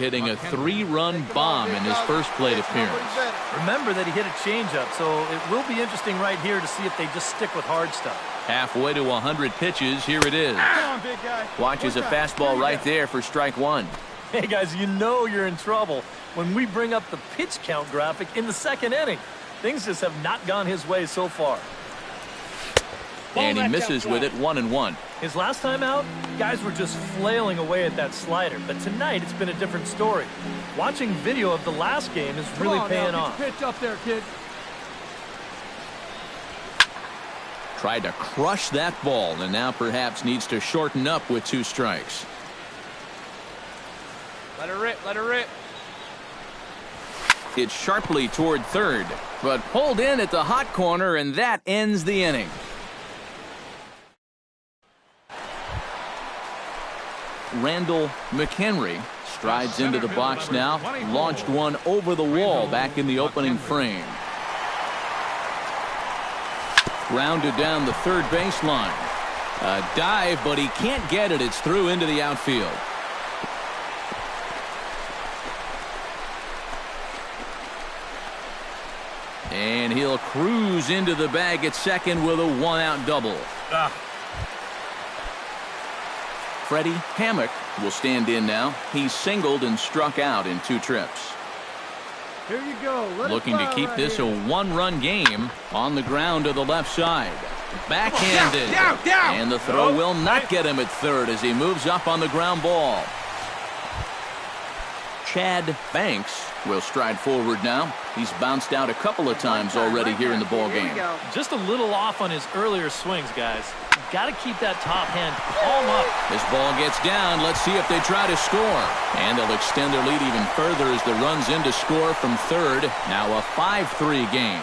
hitting a 3-run bomb in his first plate appearance. Remember that he hit a changeup, so it will be interesting right here to see if they just stick with hard stuff. Halfway to 100 pitches, here it is. Watches a fastball right there for strike one. Hey, guys, you know you're in trouble when we bring up the pitch count graphic in the second inning. Things just have not gone his way so far. And he misses with it 1-1. His last time out, guys were just flailing away at that slider. But tonight, it's been a different story. Watching video of the last game is really paying off. Pitch up there, kid. Tried to crush that ball, and now perhaps needs to shorten up with 2 strikes. Let her rip, let her rip. It's sharply toward third, but pulled in at the hot corner, and that ends the inning. Randall McHenry strides into the box now, launched one over the wall back in the opening frame. Grounded down the third baseline. A dive, but he can't get it. It's through into the outfield. And he'll cruise into the bag at second with a 1-out double. Freddie Hammock will stand in now. He's singled and struck out in 2 trips. Here you go. Looking to keep this a 1-run game on the ground to the left side. Backhanded. Down. And the throw will not get him at third as he moves up on the ground ball. Chad Banks will stride forward now. He's bounced out a couple of times already here in the ball game. Just a little off on his earlier swings, guys. Got to keep that top hand calm up. This ball gets down. Let's see if they try to score. And they'll extend their lead even further as the runs in to score from third. Now a 5-3 game.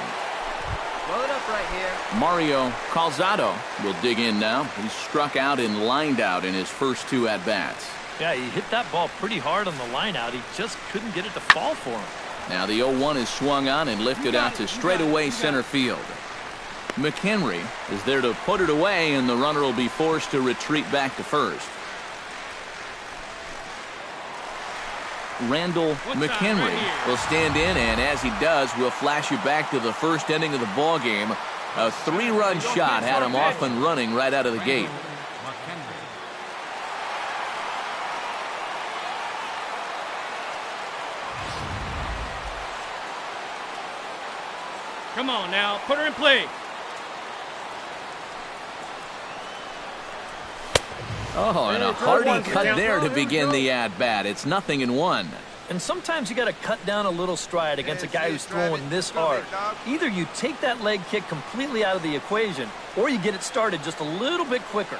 Load up right here. Mario Calzado will dig in now. He's struck out and lined out in his first 2 at-bats. Yeah, he hit that ball pretty hard on the line out. He just couldn't get it to fall for him. Now the 0-1 is swung on and lifted out to straightaway center field. McHenry is there to put it away, and the runner will be forced to retreat back to first. Randall McHenry will stand in, and as he does, we'll flash you back to the first inning of the ball game. A 3-run shot had him off and running right out of the gate. Come on now, put her in play. Oh, and a hearty cut there to begin the at-bat. It's 0-1. And sometimes you got to cut down a little stride against a guy who's throwing this hard. Either you take that leg kick completely out of the equation, or you get it started just a little bit quicker.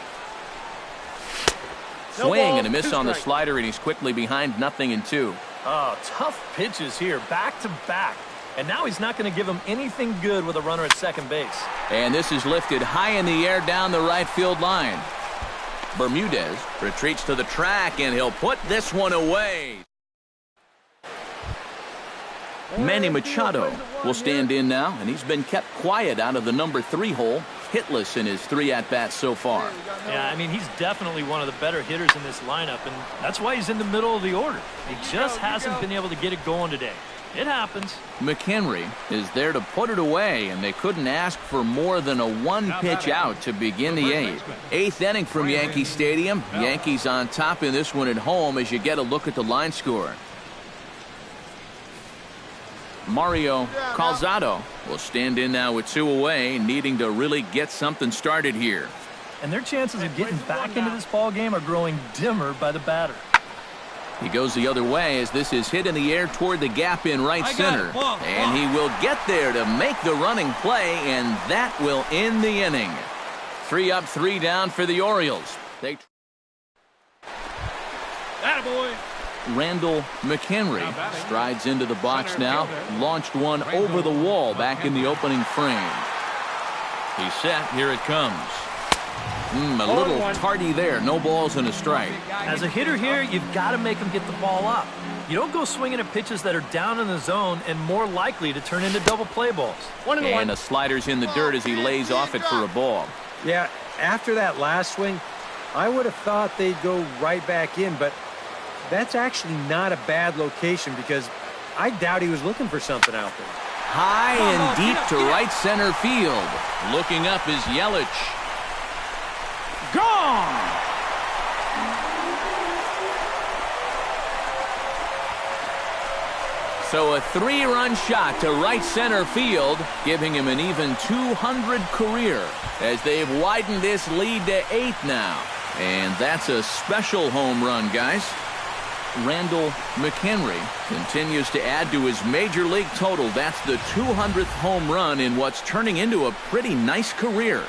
Swing and a miss on the slider, and he's quickly behind 0-2. Oh, tough pitches here, back to back. And now he's not going to give him anything good with a runner at second base. And this is lifted high in the air down the right field line. Bermudez retreats to the track, and he'll put this one away. Manny Machado will stand in now, and he's been kept quiet out of the number 3 hole, hitless in his 3 at-bats so far. Yeah, I mean, he's definitely one of the better hitters in this lineup, and that's why he's in the middle of the order. He just hasn't been able to get it going today. It happens. McHenry is there to put it away, and they couldn't ask for more than a 1-pitch out to begin the 8th. 8th inning from Yankee Stadium. Yankees on top in this one at home as you get a look at the line score. Mario Calzado will stand in now with 2 away, needing to really get something started here. And their chances of getting back into this ball game are growing dimmer by the batter. He goes the other way as this is hit in the air toward the gap in right center. And he will get there to make the running play, and that will end the inning. 3 up, 3 down for the Orioles. Attaboy. Randall McHenry strides into the box now. Launched one over the wall back in the opening frame. He's set. Here it comes. A little tardy there. No balls and a strike. As a hitter here, you've got to make him get the ball up. You don't go swinging at pitches that are down in the zone and more likely to turn into double play balls. And the slider's in the dirt as he lays off it for a ball. Yeah, after that last swing, I would have thought they'd go right back in, but that's actually not a bad location because I doubt he was looking for something out there. High and deep to right center field. Looking up is Yelich. Gone! So a 3-run shot to right center field, giving him an even 200 career as they've widened this lead to 8 now. And that's a special home run, guys. Randall McHenry continues to add to his major league total. That's the 200th home run in what's turning into a pretty nice career.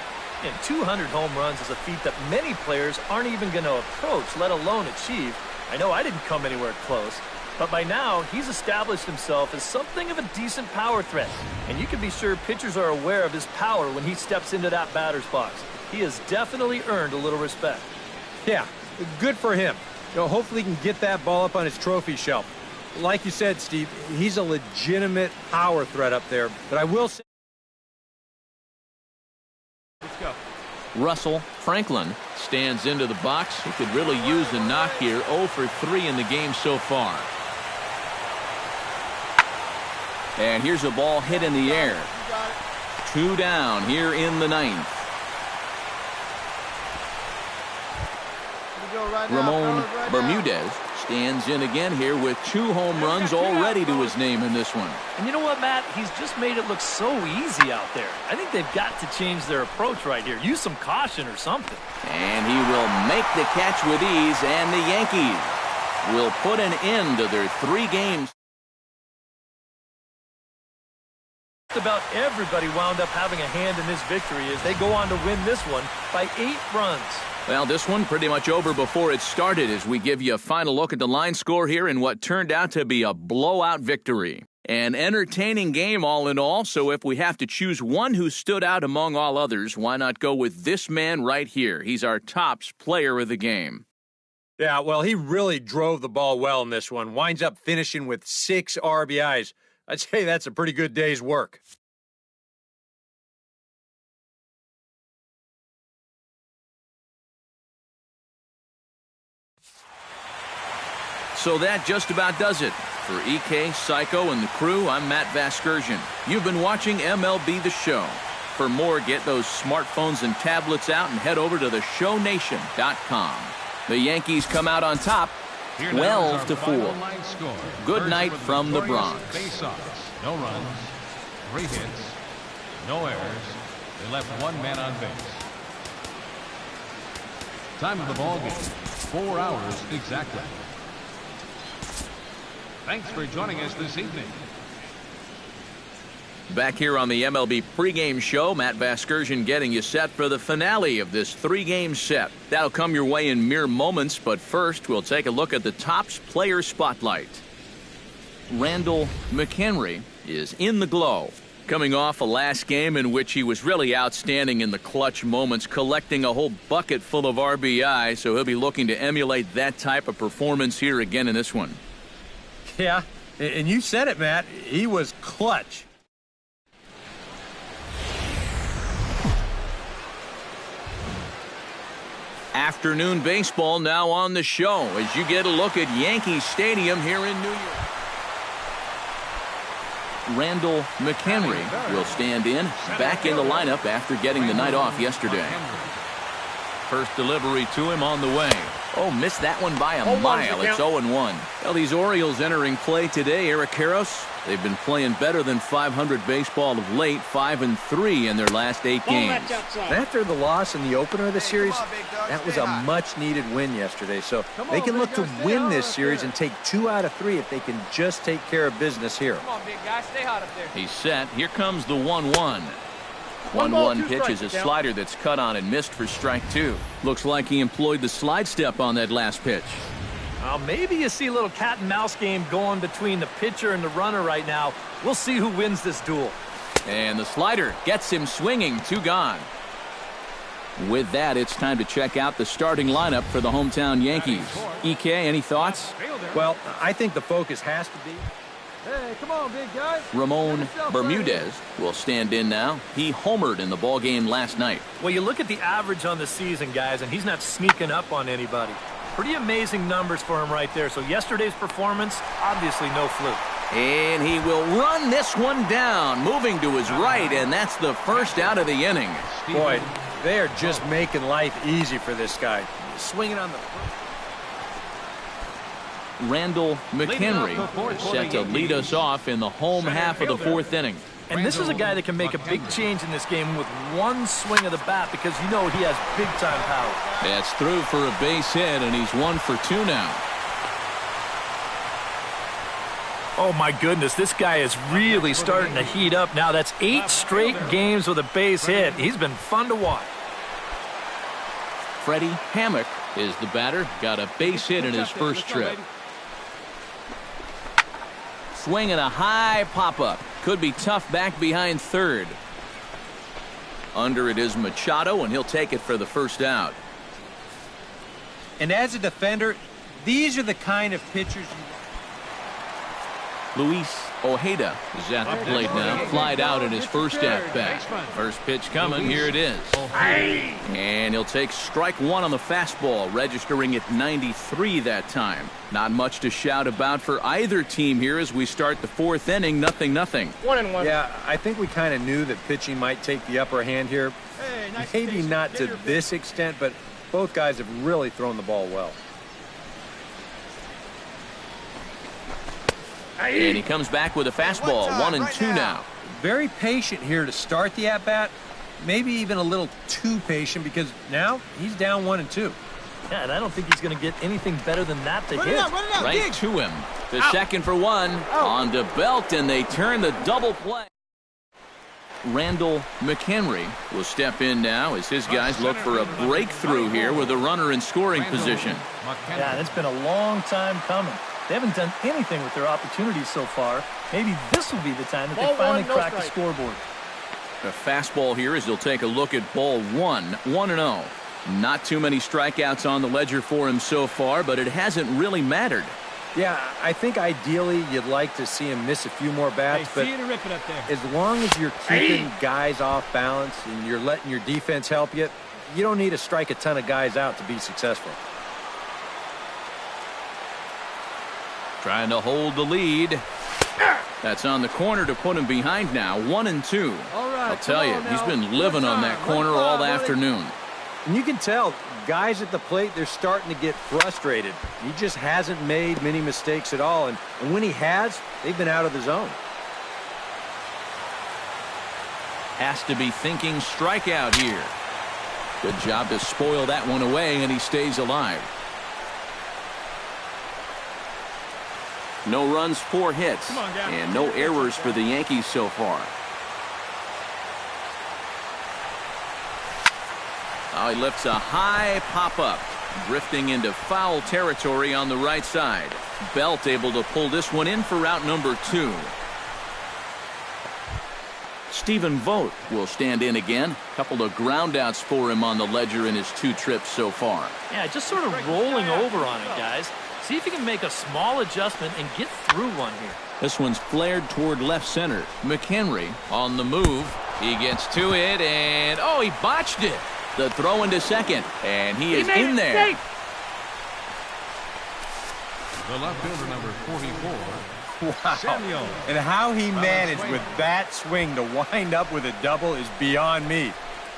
And 200 home runs is a feat that many players aren't even going to approach, let alone achieve. I know I didn't come anywhere close. But by now, he's established himself as something of a decent power threat. And you can be sure pitchers are aware of his power when he steps into that batter's box. He has definitely earned a little respect. Yeah, good for him. Hopefully he can get that ball up on his trophy shelf. Like you said, Steve, he's a legitimate power threat up there. But I will say... Let's go. Russell Franklin stands into the box. He could really use a knock here. 0 for 3 in the game so far. And here's a ball hit in the air. 2 down here in the 9th. Ramon Bermudez stands in again here with 2 home runs already to his name in this one. And you know what, Matt? He's just made it look so easy out there. I think they've got to change their approach right here. Use some caution or something. And he will make the catch with ease, and the Yankees will put an end to their 3 games. Just about everybody wound up having a hand in this victory as they go on to win this one by 8 runs. Well, this one pretty much over before it started as we give you a final look at the line score here in what turned out to be a blowout victory. An entertaining game all in all, so if we have to choose one who stood out among all others, why not go with this man right here? He's our tops player of the game. Yeah, well, he really drove the ball well in this one. Winds up finishing with 6 RBIs. I'd say that's a pretty good day's work. So that just about does it. For EK, Psycho, and the crew, I'm Matt Vasgersian. You've been watching MLB The Show. For more, get those smartphones and tablets out and head over to theshownation.com. The Yankees come out on top, 12 to 4. Good night from the Bronx. No runs, 3 hits, no errors. They left 1 man on base. Time of the ball game, 4 hours exactly. Thanks for joining us this evening. Back here on the MLB pregame show, Matt Vasgersian getting you set for the finale of this 3-game set. That'll come your way in mere moments, but first we'll take a look at the Topps Player Spotlight. Randall McHenry is in the glow, coming off a last game in which he was really outstanding in the clutch moments, collecting a whole bucket full of RBI, so he'll be looking to emulate that type of performance here again in this one. Yeah, and you said it, Matt. He was clutch. Afternoon baseball now on the show as you get a look at Yankee Stadium here in New York. Randall McHenry will stand in, back in the lineup after getting the night off yesterday. First delivery to him on the way. Oh, missed that one by a mile. It's 0-1. Well, these Orioles entering play today, Eric Karros, they've been playing better than .500 baseball of late, 5-3 in their last 8 games. After the loss in the opener of the series, that was a much-needed win yesterday. So they can look to win this series and take 2 out of 3 if they can just take care of business here. Come on, big guy. Stay hot up there. He's set. Here comes the 1-1. 1-1 pitch is a slider that's cut on and missed for strike 2. Looks like he employed the slide step on that last pitch. Maybe you see a little cat and mouse game going between the pitcher and the runner right now. We'll see who wins this duel. And the slider gets him swinging. 2 gone. With that, it's time to check out the starting lineup for the hometown Yankees. EK, any thoughts? Well, I think the focus has to be... Hey, come on, big guy. Ramon Bermudez will stand in now. He homered in the ballgame last night. Well, you look at the average on the season, guys, and he's not sneaking up on anybody. Pretty amazing numbers for him right there. So yesterday's performance, obviously no fluke. And he will run this one down, moving to his right, and that's the first out of the inning. Boy, they are just making life easy for this guy. Swinging on the... Randall McHenry is set to lead us off in the home half of the fourth inning. And this is a guy that can make a big change in this game with one swing of the bat because you know he has big-time power. That's through for a base hit, and he's 1 for 2 now. Oh, my goodness, this guy is really starting to heat up now. That's 8 straight games with a base hit. He's been fun to watch. Freddie Hammock is the batter. Got a base hit in his first trip. Swing and a high pop-up. Could be tough back behind third. Under it is Machado, and he'll take it for the first out. And as a defender, these are the kind of pitchers Luis Ojeda is at the plate now. Flied out in his first at-bat. First pitch coming. Here it is. And he'll take strike one on the fastball, registering at 93 that time. Not much to shout about for either team here as we start the fourth inning. 0-0. 1-1. Yeah, I think we kind of knew that pitching might take the upper hand here. Maybe not to this extent, but both guys have really thrown the ball well. And he comes back with a fastball. 1-2 now. Very patient here to start the at-bat. Maybe even a little too patient because now he's down 1-2. Yeah, and I don't think he's going to get anything better than that to hit. Right to him. The second for one. On to Belt, and they turn the double play. Randall McHenry will step in now as his guys look for a breakthrough here with a runner in scoring position. Yeah, it's been a long time coming. They haven't done anything with their opportunities so far. Maybe this will be the time that they finally crack the scoreboard. The fastball here as he'll take a look at ball 1-0. Not too many strikeouts on the ledger for him so far, but it hasn't really mattered. Yeah, I think ideally you'd like to see him miss a few more bats, but as long as you're keeping guys off balance and you're letting your defense help you, you don't need to strike a ton of guys out to be successful. Trying to hold the lead. That's on the corner to put him behind now. 1-2. I'll tell you, he's been living on that corner all afternoon. And you can tell guys at the plate, they're starting to get frustrated. He just hasn't made many mistakes at all. And when he has, they've been out of the zone. Has to be thinking strikeout here. Good job to spoil that one away, and he stays alive. No runs, 4 hits, and no errors for the Yankees so far. Oh, he lifts a high pop-up, drifting into foul territory on the right side. Belt able to pull this one in for out number 2. Stephen Vogt will stand in again. Couple of groundouts for him on the ledger in his 2 trips so far. Yeah, just sort of rolling over on it, guys. See if you can make a small adjustment and get through one here. This one's flared toward left center. McHenry on the move. He gets to it, and oh, he botched it. The throw into second, and he is in there. The left fielder, number 44. Wow. And how he managed with that swing to wind up with a double is beyond me.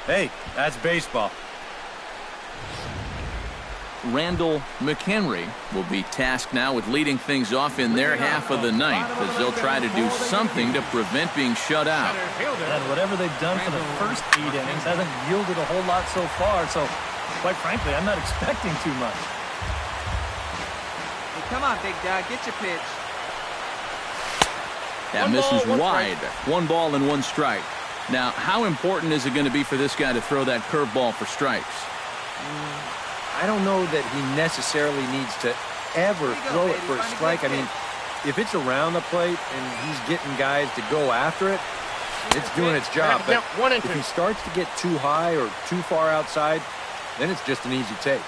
Hey, that's baseball. Randall McHenry will be tasked now with leading things off in their half of the ninth as they'll try to do something to prevent being shut out. And whatever they've done for the first 8 innings hasn't yielded a whole lot so far, so quite frankly, I'm not expecting too much. Hey, come on, big dog, get your pitch. That misses wide. 1 ball and 1 strike. Now, how important is it going to be for this guy to throw that curveball for strikes? I don't know that he necessarily needs to ever throw it for a strike. I mean, if it's around the plate and he's getting guys to go after it, it's doing its job. But if he starts to get too high or too far outside, then it's just an easy take.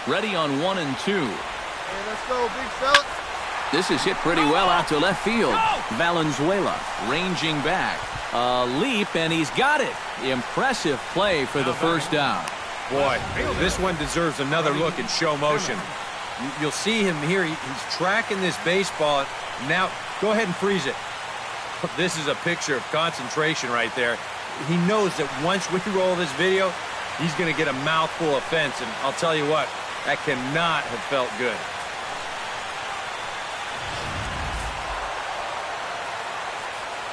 Ready on 1-2. Hey, let's go, big fella. This is hit pretty well out to left field. Valenzuela ranging back. A leap, and he's got it. Impressive play for the first down. Boy, this one deserves another look in show motion. You'll see him here. He's tracking this baseball. Now, go ahead and freeze it. This is a picture of concentration right there. He knows that once we roll this video, he's going to get a mouthful of fence. And I'll tell you what, that cannot have felt good.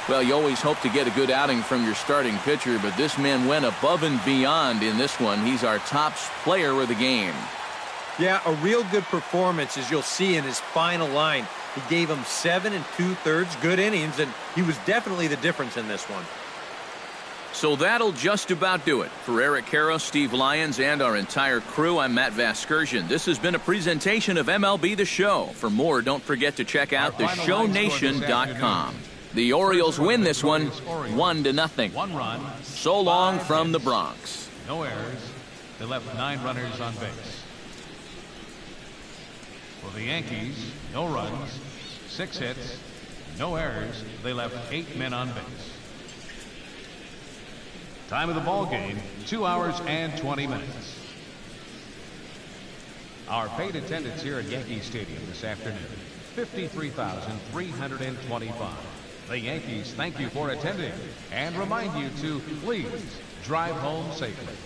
Well, you always hope to get a good outing from your starting pitcher, but this man went above and beyond in this one. He's our top player of the game. Yeah, a real good performance, as you'll see in his final line. He gave him 7 2/3 good innings, and he was definitely the difference in this one. So that'll just about do it. For Eric Karros, Steve Lyons, and our entire crew, I'm Matt Vasgersian. This has been a presentation of MLB The Show. For more, don't forget to check out theshownation.com. The Orioles win this one 1-0. 1 run. So long from the Bronx. No errors. They left 9 runners on base. For the Yankees, no runs, 6 hits, no errors. They left 8 men on base. Time of the ball game, 2 hours and 20 minutes. Our paid attendance here at Yankee Stadium this afternoon, 53,325. The Yankees thank you for attending and remind you to please drive home safely.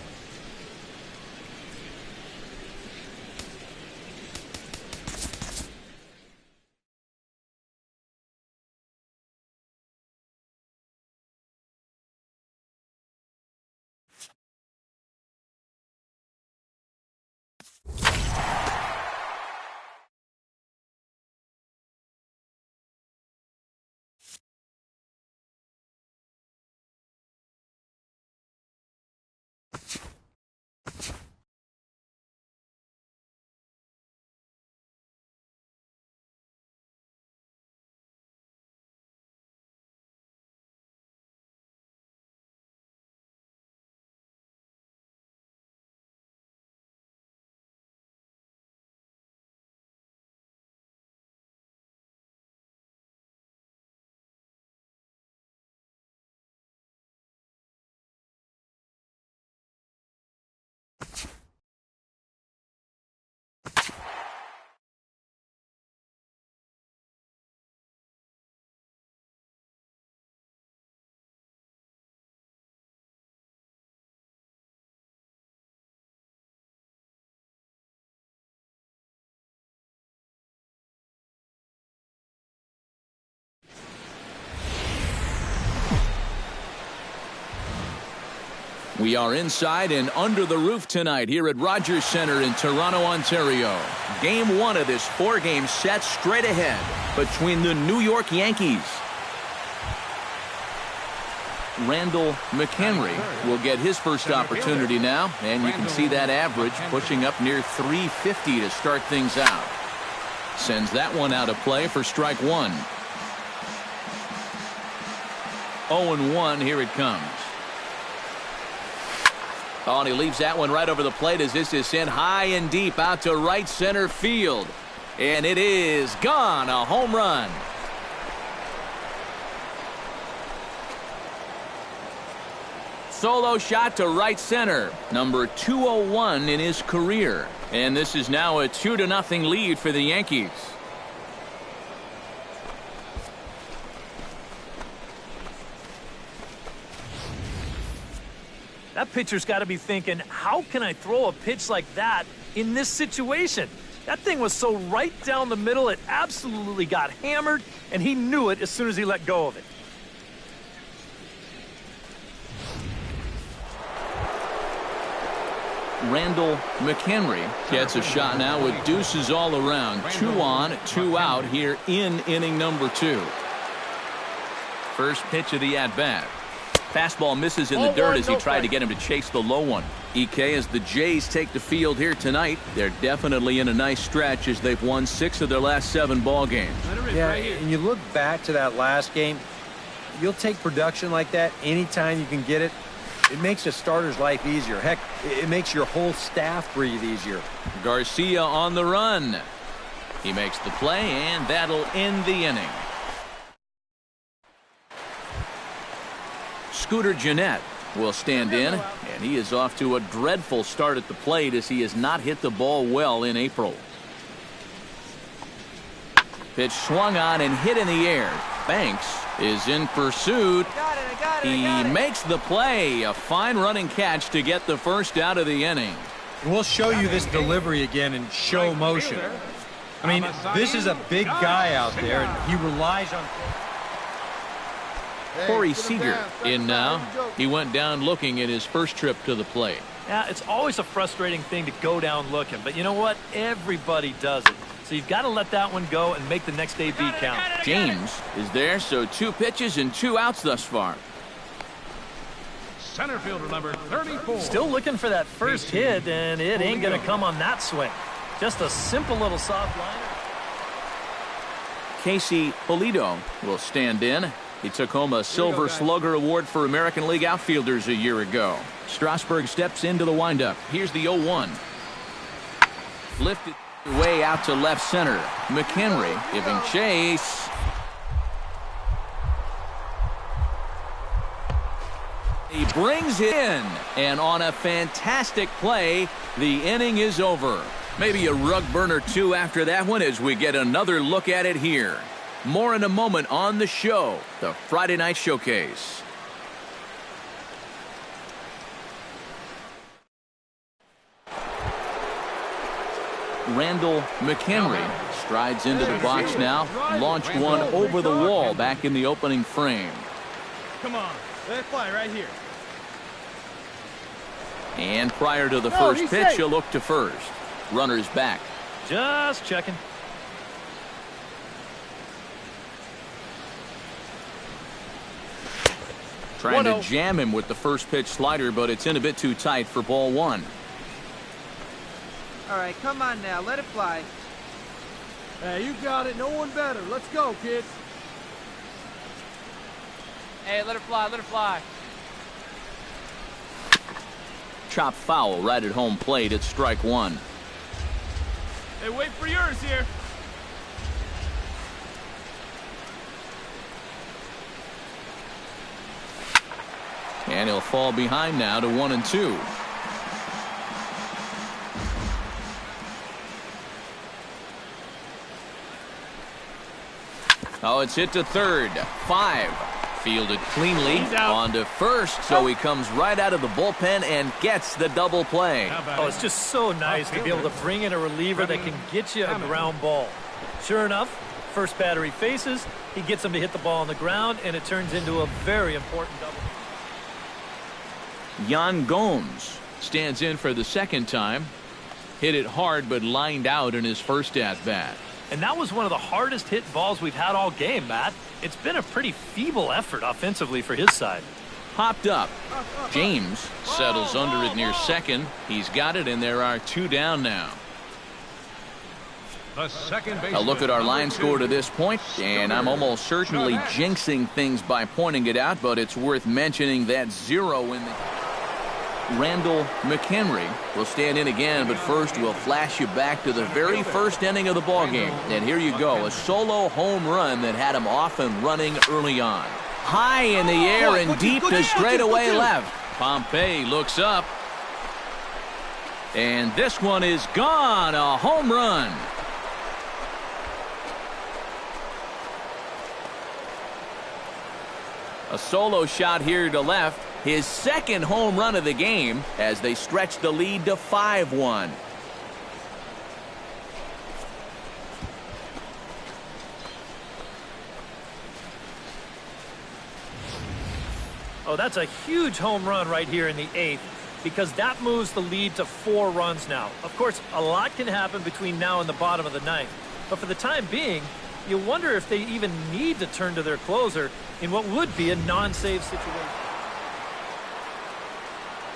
We are inside and under the roof tonight here at Rogers Centre in Toronto, Ontario. Game 1 of this 4-game set straight ahead between the New York Yankees. Randall McHenry will get his first opportunity now, and you can see that average pushing up near 350 to start things out. Sends that one out of play for strike 1. 0-1, here it comes. Oh, and he leaves that one right over the plate as this is sent high and deep out to right center field. And it is gone, a home run. Solo shot to right center, number 201 in his career. And this is now a 2-0 lead for the Yankees. That pitcher's got to be thinking, how can I throw a pitch like that in this situation? That thing was so right down the middle, it absolutely got hammered, and he knew it as soon as he let go of it. Randall McHenry gets a shot now with deuces all around. 2 on, 2 out here in inning number 2. First pitch of the at-bat. Fastball misses in the dirt as he tried to get him to chase the low one. EK, as the Jays take the field here tonight, they're definitely in a nice stretch as they've won 6 of their last 7 ball games. Yeah, and you look back to that last game, you'll take production like that anytime you can get it. It makes a starter's life easier. Heck, it makes your whole staff breathe easier. Garcia on the run. He makes the play, and that'll end the inning. Scooter Gennett will stand in, and he is off to a dreadful start at the plate as he has not hit the ball well in April. Pitch swung on and hit in the air. Banks is in pursuit. He makes the play. A fine running catch to get the first out of the inning. We'll show you this delivery again in show motion. I mean, this is a big guy out there, and he relies on... Corey Seager in now. He went down looking at his first trip to the plate. Yeah, it's always a frustrating thing to go down looking, but you know what? Everybody does it. So you've got to let that one go and make the next AB count. James is there, so 2 pitches and 2 outs thus far. Center fielder number 34. Still looking for that first hit, and it ain't going to come on that swing. Just a simple little soft liner. Casey Pulido will stand in. He took home a Silver Slugger Award for American League outfielders a year ago. Strasburg steps into the windup. Here's the 0-1. Lifted way out to left center. McHenry giving chase. He brings it in, and on a fantastic play, the inning is over. Maybe a rug burner too after that one as we get another look at it here. More in a moment on the show, the Friday Night Showcase. Randall McHenry strides into the box now. Launched one over the wall back in the opening frame. Come on, let it fly right here. And prior to the first pitch, he'll look to first. Runner's back. Just checking. Trying to jam him with the first pitch slider, but it's in a bit too tight for ball 1. All right, come on now, let it fly. Hey, you got it. No one better. Let's go, kids. Hey, let it fly, let it fly. Chop foul right at home plate. It's strike 1. Hey, wait for yours here. And he'll fall behind now to 1-2. Oh, it's hit to third. 5. Fielded cleanly on to first, so he comes right out of the bullpen and gets the double play. Oh, it's just so nice to be able to bring in a reliever that can get you a ground ball. Sure enough, first batter he faces, he gets him to hit the ball on the ground, and it turns into a very important double. Yan Gomes stands in for the second time. Hit it hard, but lined out in his first at-bat. And that was one of the hardest hit balls we've had all game, Matt. It's been a pretty feeble effort offensively for his side. Popped up. James settles under it near second. He's got it, and there are 2 down now. The second A look at our line score to this point, and I'm almost certainly jinxing things by pointing it out, but it's worth mentioning that 0 in the... Randall McHenry will stand in again, but first we'll flash you back to the very first inning of the ballgame. And here you go, a solo home run that had him off and running early on. High in the air and deep to straightaway left. Pompey looks up. And this one is gone, a home run. A solo shot here to left. His second home run of the game as they stretch the lead to 5-1. Oh, that's a huge home run right here in the 8th, because that moves the lead to 4 runs now. Of course, a lot can happen between now and the bottom of the 9th, but for the time being, you wonder if they even need to turn to their closer in what would be a non-save situation.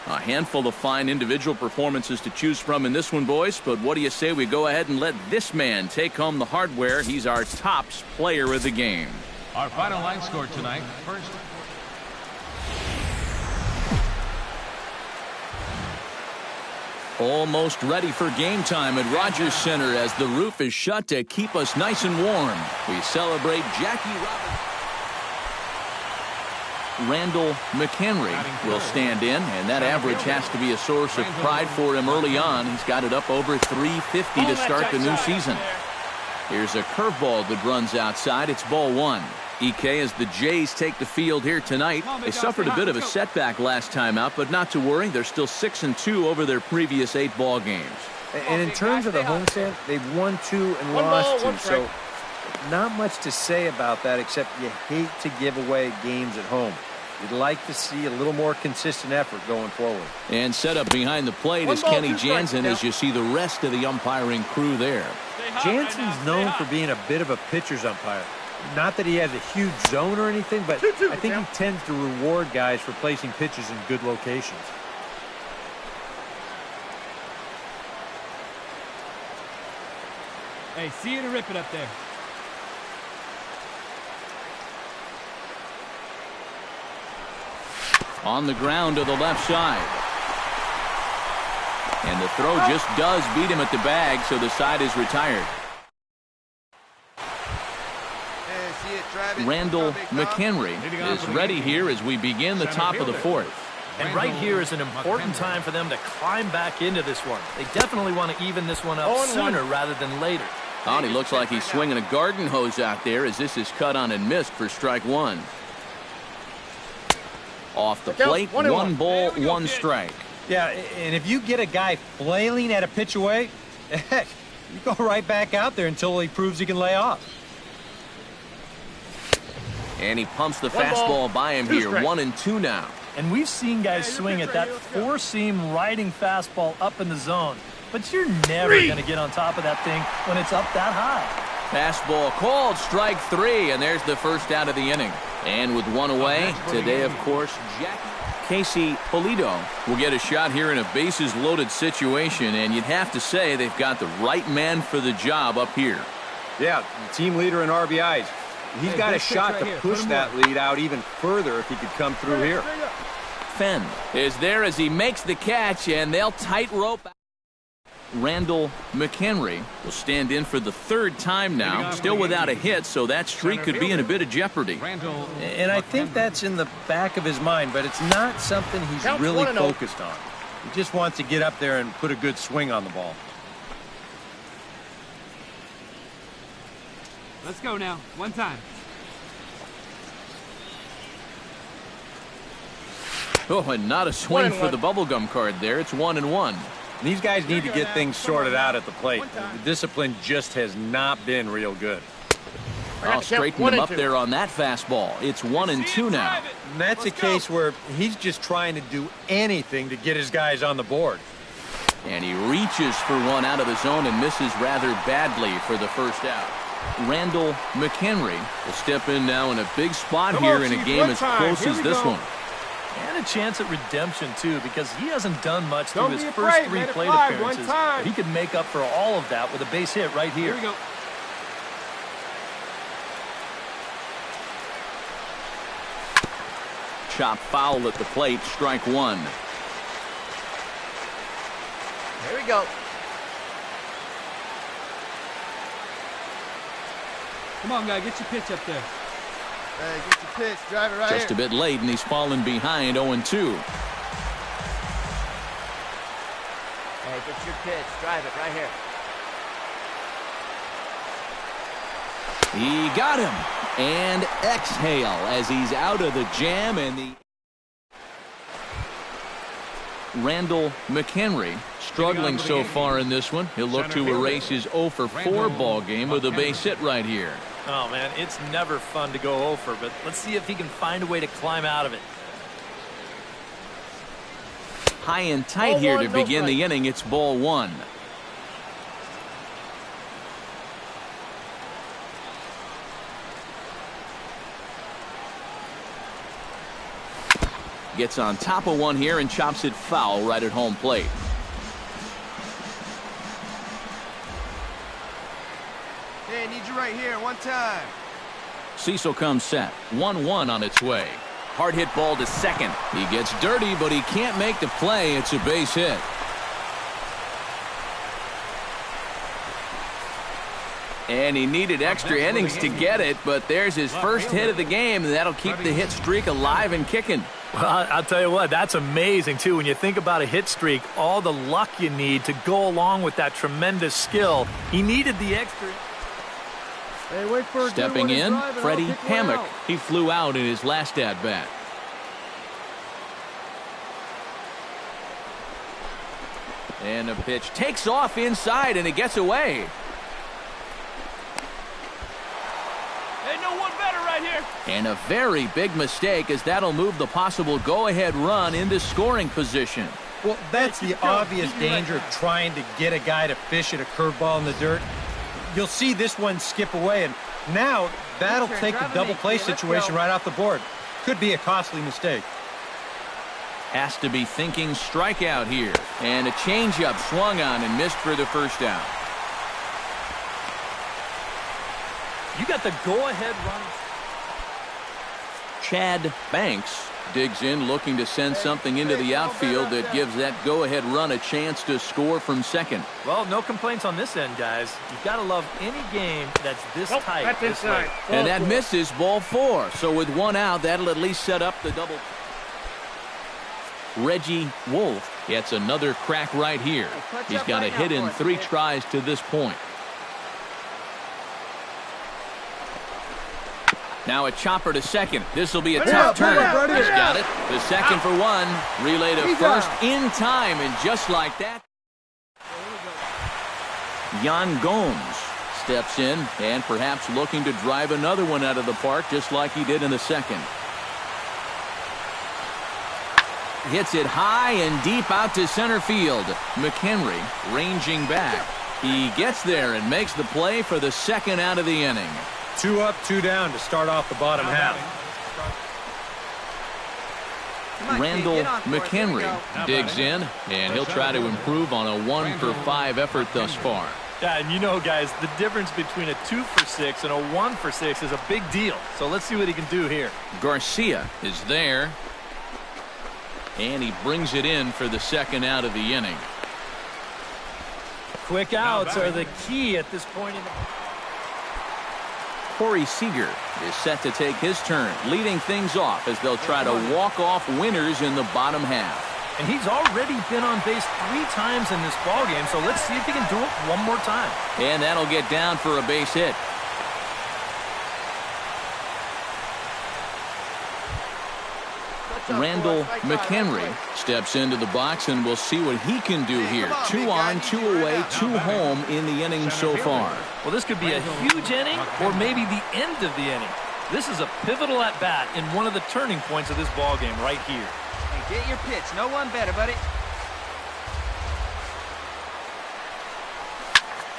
A handful of fine individual performances to choose from in this one, boys, but what do you say we go ahead and let this man take home the hardware? He's our tops player of the game. Our final line score tonight. First. Almost ready for game time at Rogers Center as the roof is shut to keep us nice and warm. We celebrate Jackie Robinson. Randall McHenry will stand in, and that average has to be a source of pride for him early on. He's got it up over 350 to start the new season. Here's a curveball that runs outside. It's ball one. EK, as the Jays take the field here tonight. They suffered a bit of a setback last time out, but not to worry. They're still 6-2 over their previous 8 ball games. And in terms of the homestand, they've won 2 and lost 2. So not much to say about that, except you hate to give away games at home. You'd like to see a little more consistent effort going forward. And set up behind the plate is Kenny Jansen as you see the rest of the umpiring crew there. Jansen's known for being a bit of a pitcher's umpire. Not that he has a huge zone or anything, but I think he tends to reward guys for placing pitches in good locations. Hey, see you to rip it up there. On the ground to the left side. And the throw just does beat him at the bag, so the side is retired. Randall McHenry is ready here as we begin the top of the fourth. And right here is an important time for them to climb back into this one. They definitely want to even this one up sooner rather than later. Oh, he looks like he's swinging a garden hose out there as this is cut on and missed for strike one. Off the plate, 1 ball, 1 strike. Yeah, and if you get a guy flailing at a pitch away, heck, you go right back out there until he proves he can lay off. And he pumps the fastball by him here, 1-2 now. And we've seen guys swing at that 4-seam riding fastball up in the zone. But you're never going to get on top of that thing when it's up that high. Fastball called, strike 3, and there's the first out of the inning. And with 1 away, today, of course, Casey Polito will get a shot here in a bases-loaded situation, and you'd have to say they've got the right man for the job up here. Yeah, the team leader in RBIs. He's got a shot to push that lead out even further if he could come through here. Fenn is there as he makes the catch, and they'll tightrope. Randall McHenry will stand in for the 3rd time now, still without a hit, so that streak could be in a bit of jeopardy. And I think that's in the back of his mind, but it's not something he's really focused on. He just wants to get up there and put a good swing on the ball. Let's go now. 1 time. Oh, and not a swing for the bubblegum card there. It's 1-1. These guys need to get things sorted out at the plate. The discipline just has not been real good. I'll straighten him up there on that fastball. It's 1-2 now. And that's a case where he's just trying to do anything to get his guys on the board. And he reaches for one out of the zone and misses rather badly for the first out. Randall McHenry will step in now in a big spot here in a game as close as this one. And a chance at redemption, too, because he hasn't done much through his first 3 plate appearances. But he could make up for all of that with a base hit right here. Here we go. Chop foul at the plate, strike 1. Here we go. Come on, guy, get your pitch up there. Hey, get your pitch. Drive it right Just a bit late, and he's fallen behind 0-2. Hey, get your pitch. Drive it right here. He got him. And exhale as he's out of the jam, and the Randall McHenry struggling so far in this one. He'll look to erase his 0-for-4 ball game with a base hit right here. Oh, man, it's never fun to go 0-for, but let's see if he can find a way to climb out of it. High and tight here to begin the inning. It's ball 1. Gets on top of one here and chops it foul right at home plate. Hey, I need you right here. 1 time. Cecil comes set. 1-1 on its way. Hard hit ball to second. He gets dirty, but he can't make the play. It's a base hit. And he needed extra innings to get it, but there's his first hit of the game, and that'll keep the hit streak alive and kicking. Well, I'll tell you what, that's amazing, too. When you think about a hit streak, all the luck you need to go along with that tremendous skill. He needed the extra. Hey, wait for Stepping in, Freddie Hammock. He flew out in his last at-bat. And the pitch takes off inside, and it gets away. Hey, no one better right here. And a very big mistake, as that'll move the possible go-ahead run into scoring position. Well, that's the obvious danger of trying to get a guy to fish at a curveball in the dirt. You'll see this one skip away, and now that'll take the double play situation right off the board. Could be a costly mistake. Has to be thinking strikeout here. And a changeup swung on and missed for the first out. You got the go-ahead run. Chad Banks digs in, looking to send something into the outfield that gives that go-ahead run a chance to score from second. Well, no complaints on this end, guys. You've got to love any game that's this tight. This late. And that misses, ball 4. So with one out, that'll at least set up the double. Reggie Wolf gets another crack right here. He's got a hit in 3 tries to this point. Now a chopper to second. This will be a tough turn. He's got it. The second for one. Relay to first in time, and just like that, Yan Gomes steps in and perhaps looking to drive another one out of the park, just like he did in the second. Hits it high and deep out to center field. McHenry ranging back. He gets there and makes the play for the second out of the inning. 2 up, 2 down to start off the bottom half. Randall McHenry digs in, and he'll try to improve on a 1-for-5 effort thus far. Yeah, and you know, guys, the difference between a 2-for-6 and a 1-for-6 is a big deal. So let's see what he can do here. Garcia is there, and he brings it in for the second out of the inning. Quick outs are the key at this point in the... Corey Seager is set to take his turn, leading things off as they'll try to walk off winners in the bottom half. And he's already been on base 3 times in this ballgame, so let's see if he can do it one more time. And that'll get down for a base hit. Randall McHenry steps into the box, and we'll see what he can do here. 2 on, 2 away, 2 home in the inning so far. Well, this could be a huge inning or maybe the end of the inning. This is a pivotal at-bat in one of the turning points of this ballgame right here. Hey, get your pitch. No one better, buddy.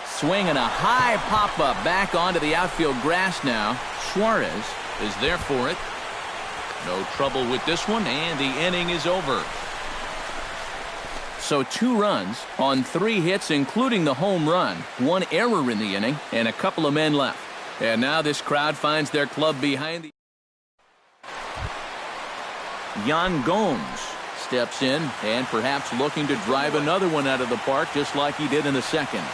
Swinging a high pop-up back onto the outfield grass now. Suarez is there for it. No trouble with this one, and the inning is over. So 2 runs on 3 hits, including the home run. 1 error in the inning, and a couple of men left. And now this crowd finds their club behind the... Yan Gomes steps in, and perhaps looking to drive another one out of the park, just like he did in the second.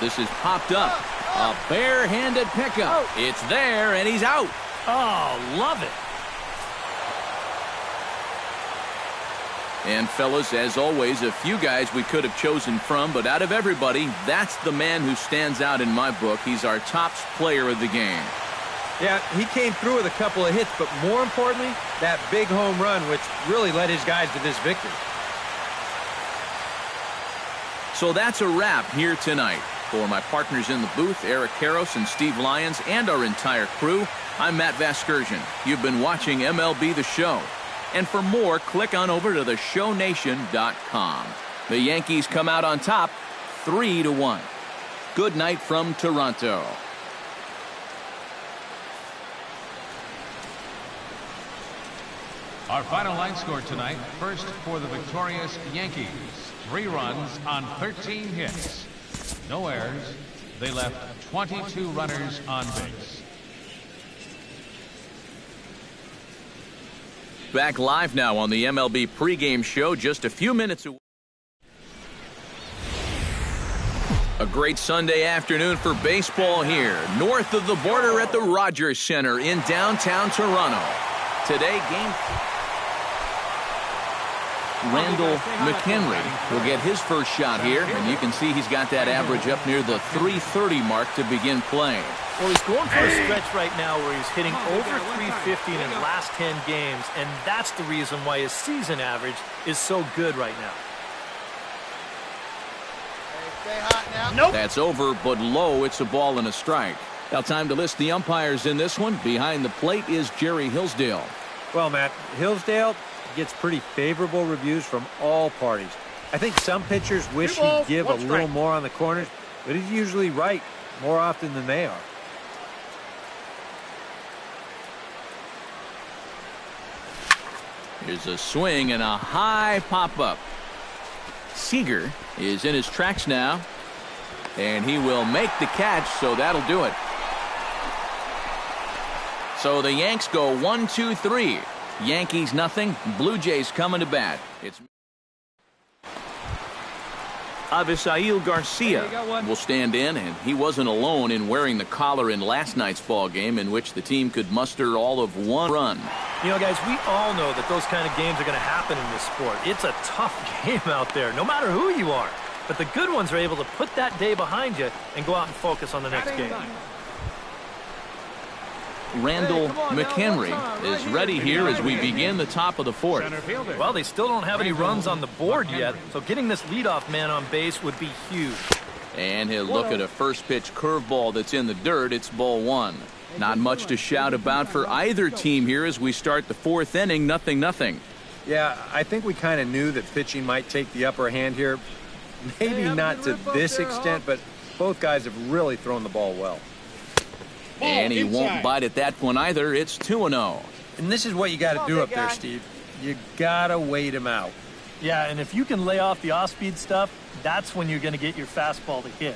This is popped up. A bare-handed pickup. It's there, and he's out. Oh, love it. And, fellas, as always, a few guys we could have chosen from, but out of everybody, that's the man who stands out in my book. He's our top player of the game. Yeah, he came through with a couple of hits, but more importantly, that big home run, which really led his guys to this victory. So that's a wrap here tonight. For my partners in the booth, Eric Karros and Steve Lyons, and our entire crew, I'm Matt Vasgersian. You've been watching MLB The Show. And for more, click on over to theshownation.com. The Yankees come out on top, 3-1. Good night from Toronto. Our final line score tonight, first for the victorious Yankees. 3 runs on 13 hits. No errors. They left 22 runners on base. Back live now on the MLB pregame show, just a few minutes away. great Sunday afternoon for baseball here, north of the border at the Rogers Center in downtown Toronto. Today, Randall McHenry will get his first shot here, and you can see he's got that average up near the .330 mark to begin playing. Well, he's going for a stretch right now where he's hitting over .350 in his last 10 games, and that's the reason why his season average is so good right now. Stay hot now. Nope. That's over, but low. It's a ball and a strike. Now time to list the umpires in this one. Behind the plate is Jerry Hillsdale. Well, Matt, Hillsdale gets pretty favorable reviews from all parties. I think some pitchers wish he'd give a little more on the corners, but he's usually right more often than they are. Here's a swing and a high pop-up. Seager is in his tracks now, and he will make the catch, so that'll do it. So the Yanks go 1-2-3. Yankees nothing. Blue Jays coming to bat. It's Avisail Garcia will stand in, and he wasn't alone in wearing the collar in last night's ball game, in which the team could muster all of one run. You know, guys, we all know that those kind of games are going to happen in this sport. It's a tough game out there, no matter who you are. But the good ones are able to put that day behind you and go out and focus on the next game. Randall McHenry is ready here as we begin the top of the fourth. Well, they still don't have any runs on the board yet, so getting this leadoff man on base would be huge. And he'll look at a first pitch curveball that's in the dirt. It's ball one. Not much to shout about for either team here as we start the fourth inning. 0-0. Yeah, I think we kind of knew that pitching might take the upper hand here. Maybe not to this extent, but both guys have really thrown the ball well. And he won't bite at that one either. It's 2-0. And this is what you got to do up there, Steve. You got to wait him out. Yeah, and if you can lay off the off-speed stuff, that's when you're going to get your fastball to hit.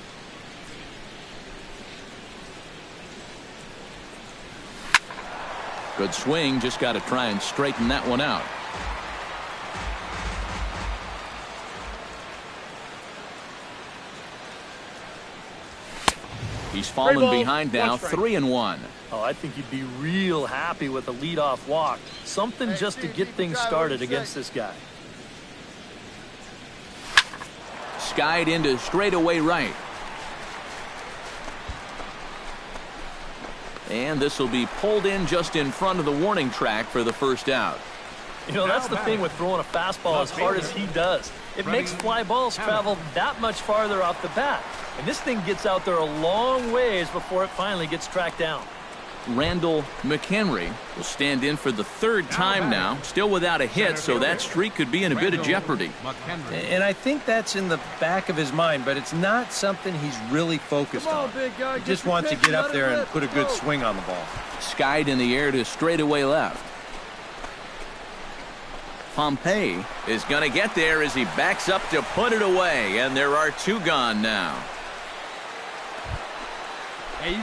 Good swing. Just got to try and straighten that one out. He's fallen behind now, 3-1. Oh, I think he'd be real happy with a leadoff walk. Something just to get things started against this guy. Skied into straightaway right. And this will be pulled in just in front of the warning track for the first out. You know, that's the thing with throwing a fastball as hard as he does. It makes fly balls travel that much farther off the bat. And this thing gets out there a long ways before it finally gets tracked down. Randall McHenry will stand in for the third time now, still without a hit, so that streak could be in a bit of jeopardy. And I think that's in the back of his mind, but it's not something he's really focused on. He just wants to get up there and put a good swing on the ball. Skied in the air to straightaway left. Pompey is going to get there as he backs up to put it away, and there are two gone now.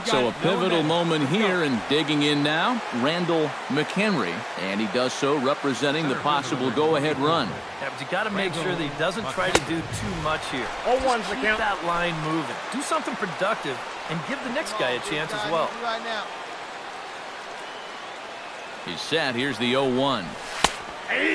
So a pivotal moment here, and digging in now, Randall McHenry, and he does so representing the possible go-ahead run. Yeah, but you got to make sure that he doesn't try to do too much here. Just keep that line moving. Do something productive, and give the next guy a chance as well. He's set. Here's the 0-1.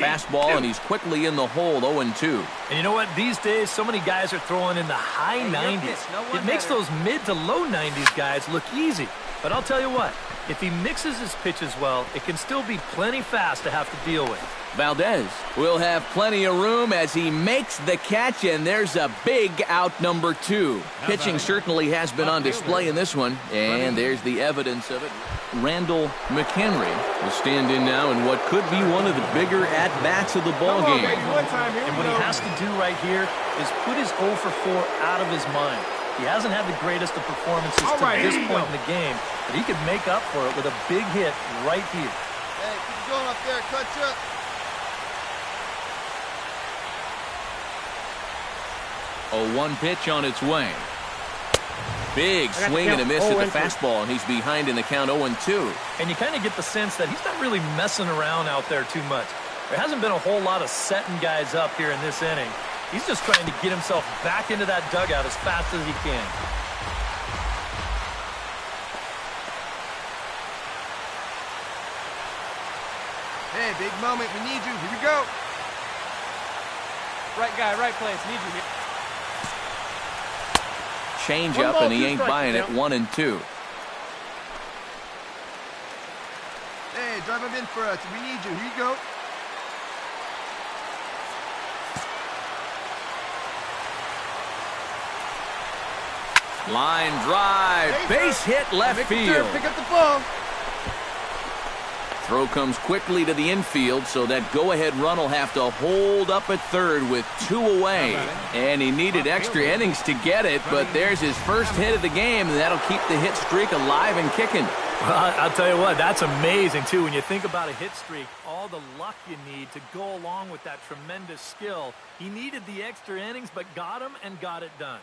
Fastball, and he's quickly in the hole, 0-2. And you know what? These days, so many guys are throwing in the high 90s. It makes those mid to low 90s guys look easy. But I'll tell you what, if he mixes his pitches well, it can still be plenty fast to have to deal with. Valdez will have plenty of room as he makes the catch, and there's a big out, number 2. Pitching certainly has been on display in this one, and there's the evidence of it. Randall McHenry will stand in now in what could be one of the bigger at-bats of the ball game. And what he has to do right here is put his 0 for 4 out of his mind. He hasn't had the greatest of performances to this point in the game, but he could make up for it with a big hit right here. Hey, keep going up there, Kutcher. 0-1 pitch on its way. Big swing and a miss at the fastball, and he's behind in the count 0-2. And you kind of get the sense that he's not really messing around out there too much. There hasn't been a whole lot of setting guys up here in this inning. He's just trying to get himself back into that dugout as fast as he can. Hey, big moment. We need you. Here we go. Right guy, right place. Need you here. Change up, and he ain't buying it. 1-2. Hey, drive him in for us. We need you. Here you go. Line drive. Base hit left field. Pick up the ball. Throw comes quickly to the infield, so that go-ahead run will have to hold up at third with 2 away. And he needed extra innings to get it, but there's his first hit of the game, and that'll keep the hit streak alive and kicking. Well, I'll tell you what, that's amazing, too. When you think about a hit streak, all the luck you need to go along with that tremendous skill. He needed the extra innings, but got them and got it done.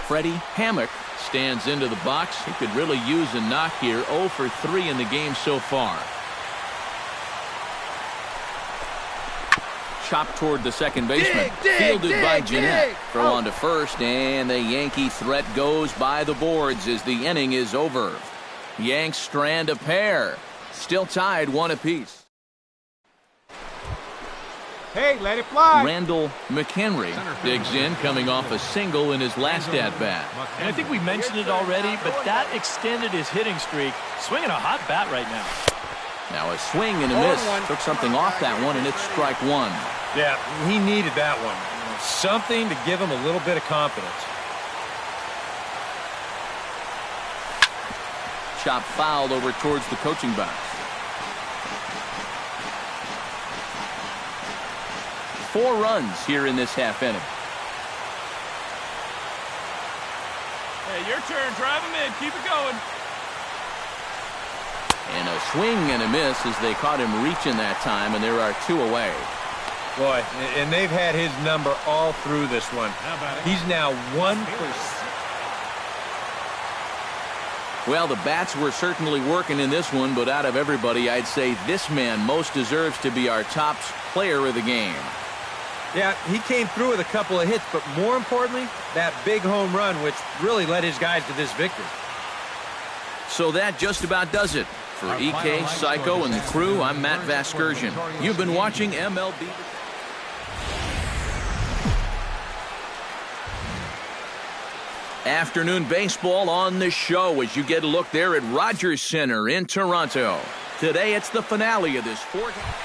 Freddie Hammock stands into the box. He could really use a knock here. 0 for 3 in the game so far. Chopped toward the second baseman. Fielded by Jeanette. Throw on to first, and the Yankee threat goes by the boards as the inning is over. Yanks strand a pair. Still tied 1 apiece. Hey, let it fly. Randall McHenry digs in, coming off a single in his last at-bat. And I think we mentioned it already, but that extended his hitting streak. Swinging a hot bat right now. Now a swing and a miss. Took something off that one, and it's strike 1. Yeah, he needed that one. Something to give him a little bit of confidence. Chop fouled over towards the coaching box. 4 runs here in this half inning. Hey, your turn. Drive him in. Keep it going. And a swing and a miss as they caught him reaching that time, and there are 2 away. Boy, and they've had his number all through this one. He's now 1 for... Well, the bats were certainly working in this one, but out of everybody, I'd say this man most deserves to be our top player of the game. Yeah, he came through with a couple of hits, but more importantly, that big home run, which really led his guys to this victory. So that just about does it. For EK, Psycho, and the crew, I'm Matt Vasgersian. You've been watching MLB. Afternoon baseball on the show as you get a look there at Rogers Center in Toronto. Today it's the finale of this 4th.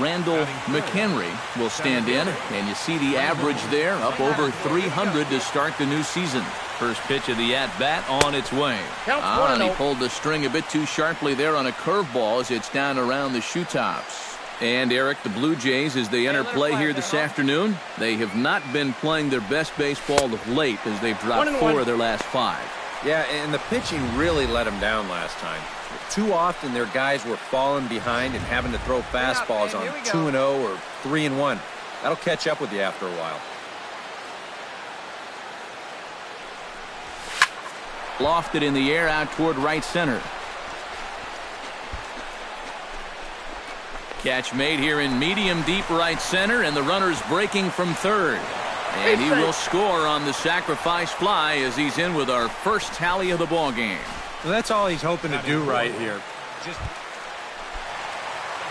Randall McHenry will stand in, and you see the average there, up over 300 to start the new season. First pitch of the at-bat on its way. And he pulled the string a bit too sharply there on a curveball as it's down around the shoe tops. And Eric, the Blue Jays, as they enter play here this afternoon, they have not been playing their best baseball of late as they've dropped 4 of their last 5. Yeah, and the pitching really let him down last time. Too often their guys were falling behind and having to throw fastballs on 2-0 or 3-1. That'll catch up with you after a while. Lofted in the air out toward right center. Catch made here in medium deep right center, and the runner's breaking from third. And he will score on the sacrifice fly as he's in with our first tally of the ball game. Well, that's all he's hoping to do right here.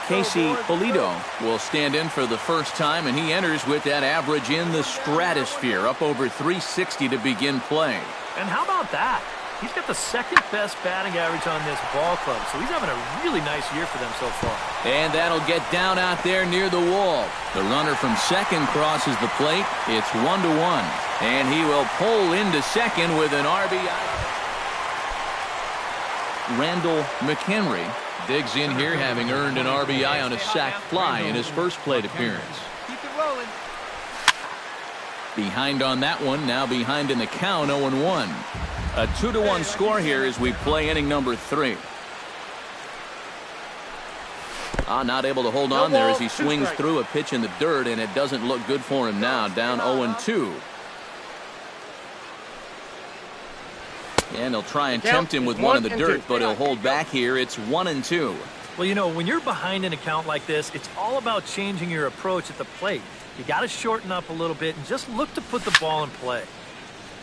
Casey Polito will stand in for the first time, and he enters with that average in the stratosphere, up over 360 to begin play. And how about that? He's got the second best batting average on this ball club, so he's having a really nice year for them so far. And that'll get down out there near the wall. The runner from second crosses the plate. It's 1-1. And he will pull into second with an RBI. Randall McHenry digs in here, having earned an RBI on a sac fly in his first plate appearance. Keep it rolling. Behind on that one, now behind in the count, 0-1. A 2-1 score here as we play inning number 3. Not able to hold on there as he swings through a pitch in the dirt, and it doesn't look good for him now, down 0-2. And he'll try and tempt him with one in the dirt, but he'll hold back here. It's 1-2. Well, you know, when you're behind in a count like this, it's all about changing your approach at the plate. You got to shorten up a little bit and just look to put the ball in play.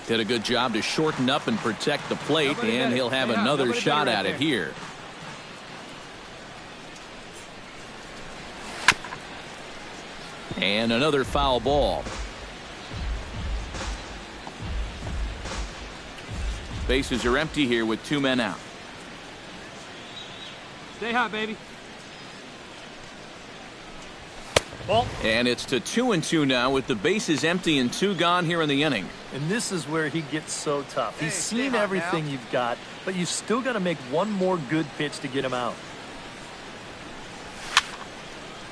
Did a good job to shorten up and protect the plate, and he'll have another shot at it here. And another foul ball. Bases are empty here with 2 men out. Stay hot, baby. And it's to 2-2 now with the bases empty and 2 gone here in the inning. And this is where he gets so tough. He's seen everything you've got, but you've still got to make one more good pitch to get him out.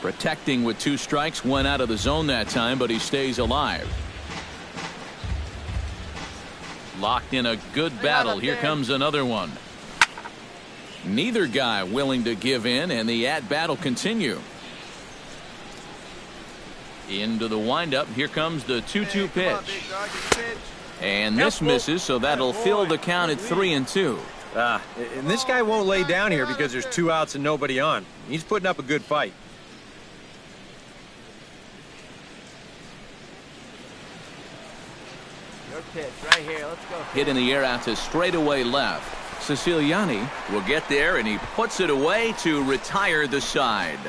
Protecting with 2 strikes, went out of the zone that time, but he stays alive. Locked in a good battle. Here comes another one. Neither guy willing to give in, and the at-bat will continue. Into the windup. Here comes the 2-2 pitch. And this misses, so that'll fill the count at 3-2. And this guy won't lay down here because there's 2 outs and nobody on. He's putting up a good fight. Your pitch right here. Let's go. Hit in the air out to straightaway left. Siciliani will get there, and he puts it away to retire the side.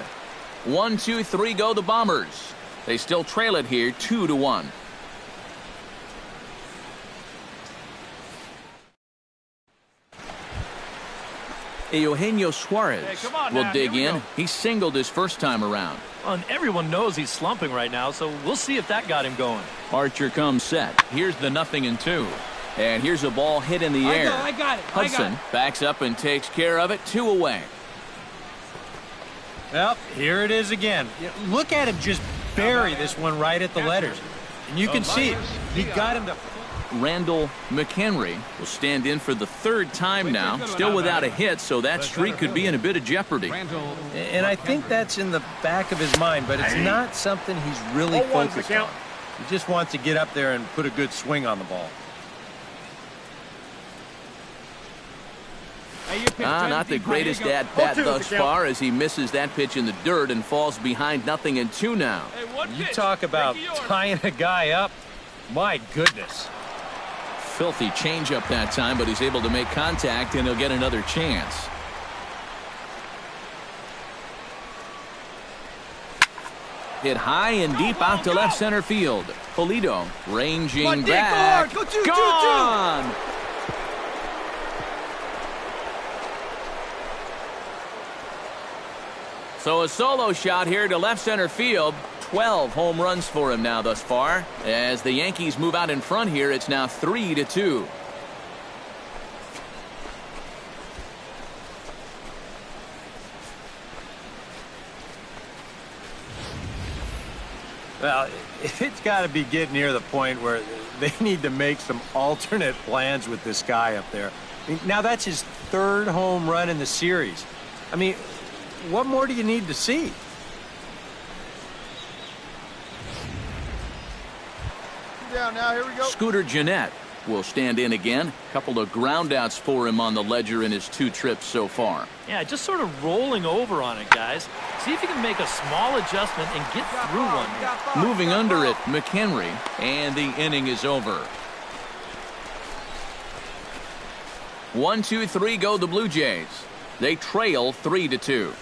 1, 2, 3 go the Bombers. They still trail it here 2-1. Eugenio Suarez will dig in. He singled his first time around. And everyone knows he's slumping right now, so we'll see if that got him going. Archer comes set. Here's the 0-2. And here's a ball hit in the air. I got it. Hudson backs up and takes care of it. 2 away. Well, here it is again. Look at him just bury this one right at the letters. And you can see it. He got him to... Randall McHenry will stand in for the 3rd time now. Still without a hit, so that streak could be in a bit of jeopardy. And I think that's in the back of his mind, but it's not something he's really focused on. He just wants to get up there and put a good swing on the ball. Not the greatest at-bat thus far as he misses that pitch in the dirt and falls behind 0-2 now. You talk about tying a guy up. My goodness. Filthy changeup that time, but he's able to make contact, and he'll get another chance. Hit high and deep out to left center field. Polito ranging back. Gone! So a solo shot here to left center field. 12 home runs for him now thus far. As the Yankees move out in front here, it's now 3-2. Well, it's got to be getting near the point where they need to make some alternate plans with this guy up there. Now that's his 3rd home run in the series. I mean, what more do you need to see? Down now, here we go. Scooter Gennett will stand in again. A couple of groundouts for him on the ledger in his 2 trips so far. Yeah, just sort of rolling over on it, guys. See if you can make a small adjustment and get through one here. Moving under it, McHenry, and the inning is over. 1, 2, 3 go the Blue Jays. They trail 3-2.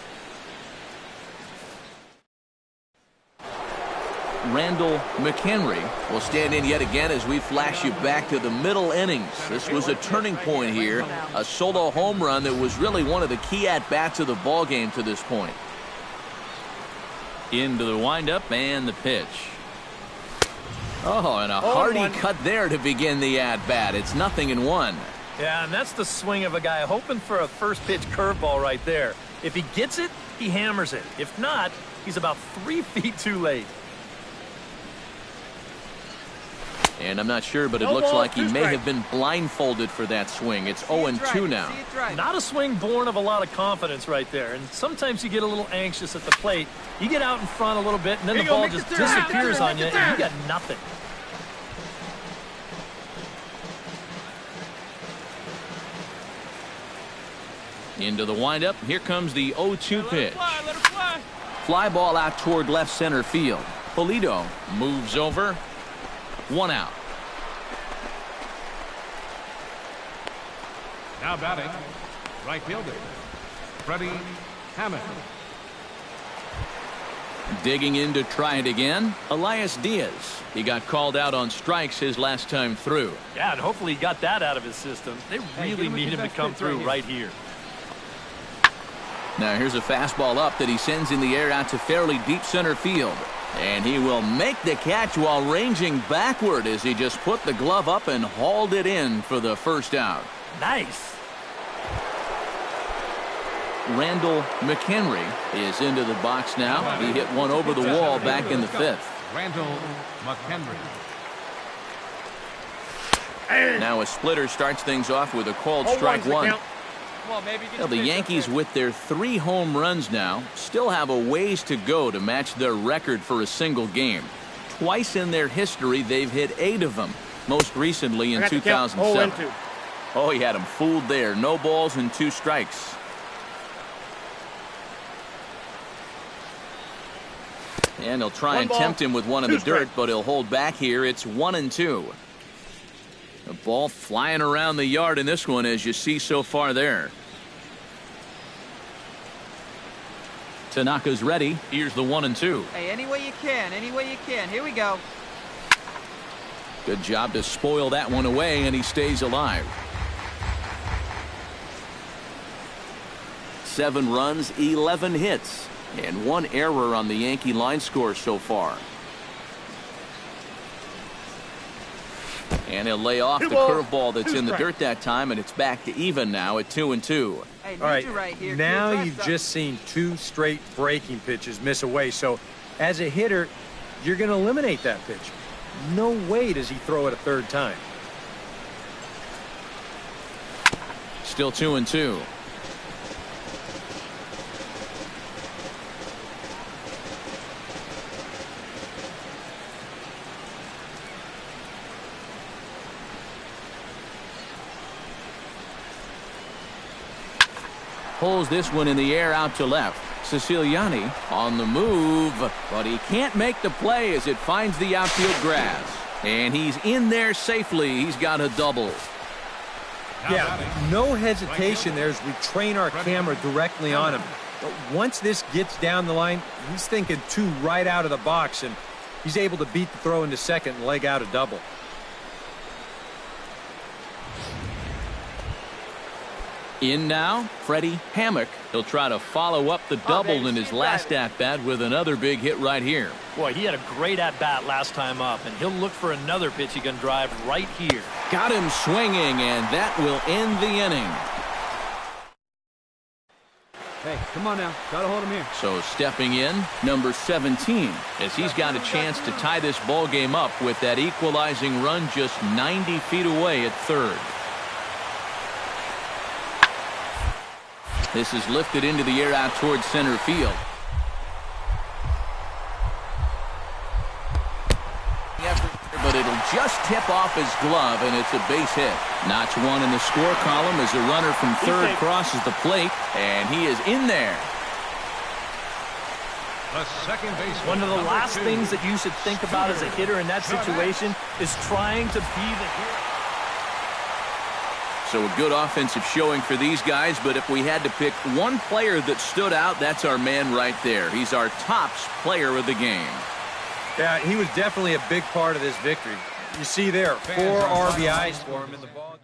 Randall McHenry will stand in yet again as we flash you back to the middle innings. This was a turning point here, a solo home run that was really one of the key at-bats of the ballgame to this point. Into the windup and the pitch. Oh, and a hearty cut there to begin the at-bat. It's 0-1. Yeah, and that's the swing of a guy hoping for a first-pitch curveball right there. If he gets it, he hammers it. If not, he's about 3 feet too late. And I'm not sure, but it looks like he may have been blindfolded for that swing. It's 0-2 now. Not a swing born of a lot of confidence right there. And sometimes you get a little anxious at the plate. You get out in front a little bit, and then the ball just disappears on you, and you got nothing. Into the windup. Here comes the 0-2 pitch. Fly ball out toward left center field. Polito moves over. 1 out. Now batting, right fielder, Freddie Hammond. Digging in to try it again, Elias Diaz. He got called out on strikes his last time through. Yeah, and hopefully he got that out of his system. They really need him to come through right here. Now here's a fastball up that he sends in the air out to fairly deep center field. And he will make the catch while ranging backward as he just put the glove up and hauled it in for the first out. Nice. Randall McHenry is into the box now. He hit one over the wall back in the 5th. Randall McHenry. Now a splitter starts things off with a called strike 1. Now the Yankees, with their 3 home runs now, still have a ways to go to match their record for a single game. Twice in their history, they've hit 8 of them, most recently in 2007. Oh, he had him fooled there. No balls and 2 strikes. And he'll try and tempt him with one in the dirt, but he'll hold back here. It's 1-2. The ball flying around the yard in this one, as you see so far there. Tanaka's ready. Here's the 1-2. Hey, any way you can, any way you can. Here we go. Good job to spoil that one away, and he stays alive. 7 runs, 11 hits, and 1 error on the Yankee line score so far. And he'll lay off the curveball that's in the dirt that time, and it's back to even now at 2-2. Hey, all right, now you've just seen 2 straight breaking pitches miss away. So as a hitter, you're going to eliminate that pitch. No way does he throw it a 3rd time. Still 2-2. Pulls this one in the air out to left. Siciliani on the move, but he can't make the play as it finds the outfield grass. And he's in there safely. He's got a double. Yeah, no hesitation there as we train our camera directly on him. But once this gets down the line, he's thinking 2 right out of the box, and he's able to beat the throw into second and leg out a double. In now, Freddie Hammock. He'll try to follow up the double in his last at-bat with another big hit right here. Boy, he had a great at-bat last time up, and he'll look for another pitch he can drive right here. Got him swinging, and that will end the inning. Hey, come on now. Gotta hold him here. So stepping in, number 17, as he's got a chance to tie this ball game up with that equalizing run just 90 feet away at 3rd. This is lifted into the air out towards center field. But it'll just tip off his glove, and it's a base hit. Notch one in the score column as the runner from third crosses the plate, and he is in there. The second baseman, One of the last 2, things that you should think about as a hitter in that situation is trying to be the hero. So a good offensive showing for these guys, but if we had to pick one player that stood out, that's our man right there. He's our tops player of the game. Yeah, he was definitely a big part of this victory. You see there, 4 RBIs for him in the ballgame.